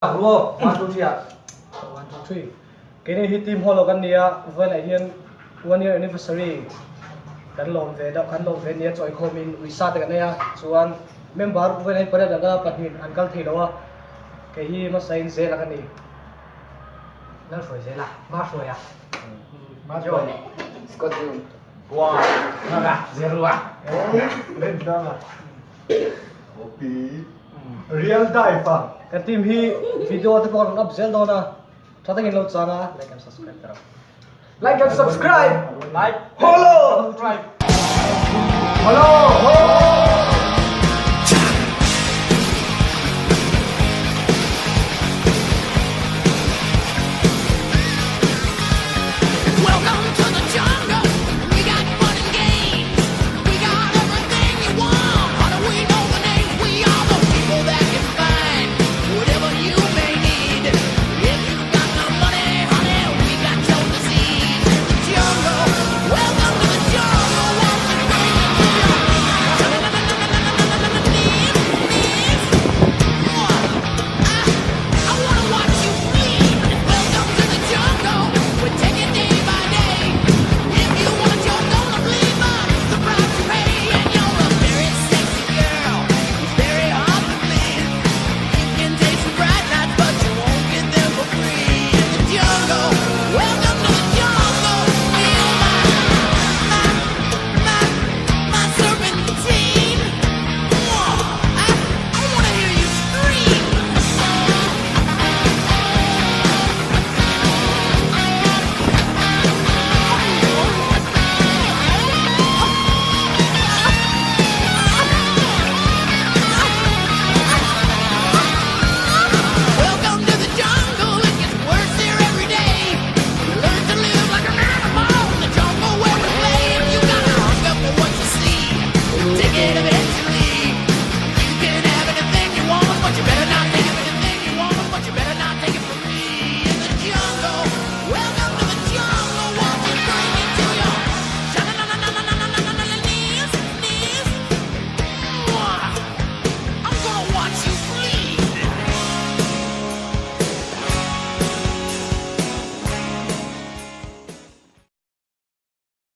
Bro, 1, 2, 3 ạ. 1, 2, 3. Cái này thì team holo kan nia với lại hiền 1 year anniversary kan lom ve nia choi khomin uisa ta kan ya chuan member với lại pada daga pathin uncle thi lo cái hi ma sain ze la kan ni Nó sủi thế là, má sủi à? ma jo Scott June. wow Nó là, zero à? lên đó mà Copy. Real dive à? cái team hi video thì còn up zel đó na cho ta nhìn lâu chana like and subscribe karo Like and subscribe! like Follow! subscribe Follow!